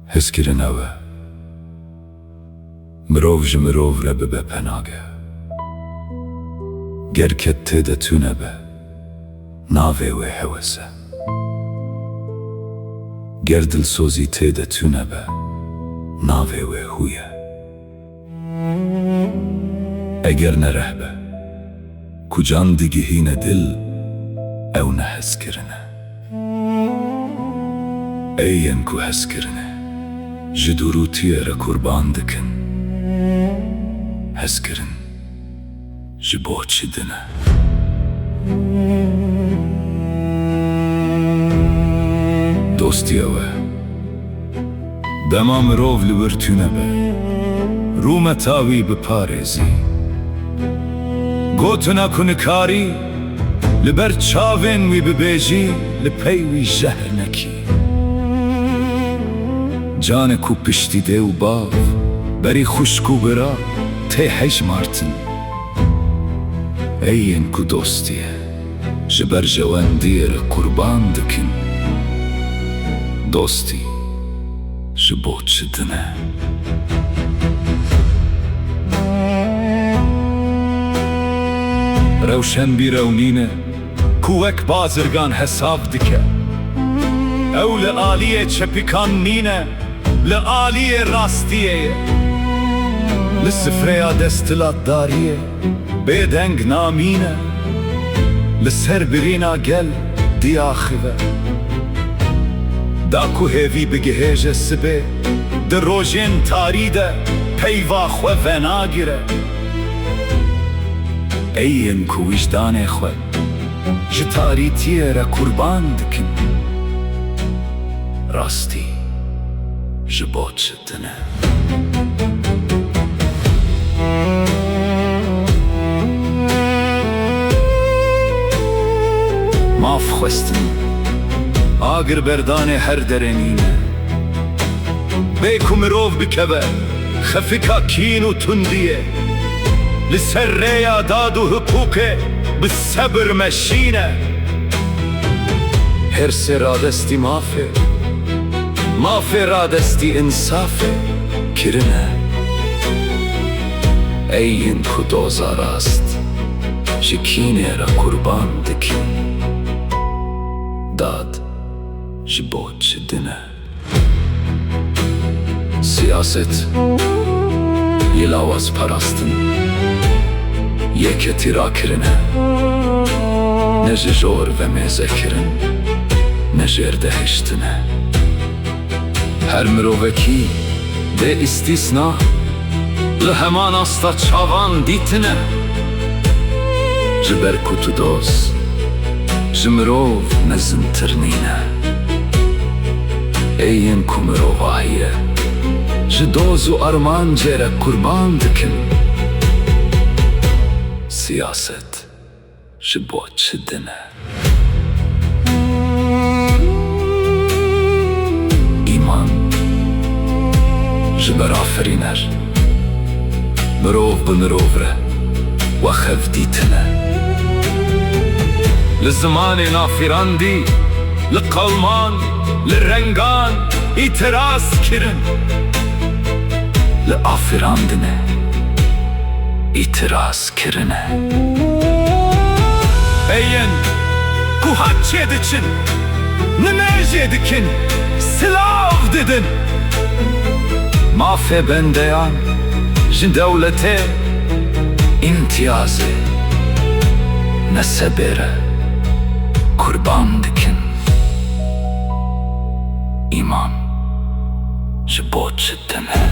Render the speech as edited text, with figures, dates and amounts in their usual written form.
Hezkirin ewe Mirov ji mirov re bibe penage Gerket tê de tune be Navê wê hewese Ger dilsozî tê de tune be Navê wê hûye Eger nerehbe Ku can digihîne dil Ew ne hezkirine Ey yên ku hezkirine Ji durûtiyê re kurban dikin Hezkirin ji bo çi dine Dostî ew e Dema mirov li wir tune be Rûmeta wî biparêzî Gotina ku nikarî Li ber çavên wî bibêjî Li pey wî jehr nekî Canê ku piştî dê û bav Berî xuşk û bira tê hejmartin Ey yên ku dostî ye Ji ber jewendiyê re kurban dikin Dostî ji bo çi dine Rewşenbîr ew nîne ku wek bazirgan hesav dike Ew li aliyê çepîkan nîne Li aliyê rastiyê ye Li sifreya destilatdariyê Bêdeng namîne Li ser birîna gel diyaxive Da ku hêvî bigihêje sibê Di rojên tarî de peyva xwe venagire Ey yên ku wîjdanê xwe Ji tarîtiyê re kurban dikin Rastî ji bo çi dine Maf xwestin Agir berdanê her derê nîne Bê ku mirov bikeve Xefika kîn û tundiyê Li ser rêya dad û hukûkê Bi sebir meşîne Hersê radestî mafê Mafê radestî insafê kirine Ey yên ku doza rast Ji kînê re kurban dikin Dad ji bo çi dine Siyaset Yilawaz parastin Yekê tîra kirine Ne ji jor ve mêze kirin Ne jêr de heştine Her mirovekî de istisna Li heman asta çavan dîtine Ji ber ku tu doz Ji mirov mezintir nîne Ey yên ku mirova heye Ji doz û armancê re kurban dikin Siyaset ji bo çi dine Ji ber aferîner Mirov bi mirov re Wexev dîtine Li zimanê nafîrandî Li qewman, li rengan îtiraz kirin Li afîrandinê îtiraz kirine Ey yên ku haçê diçin Nimêjê dikin Silav didin Mafê bendeyan Ji dewletê imtiyazê Nesebê re kurban dikin İman ji bo çi dine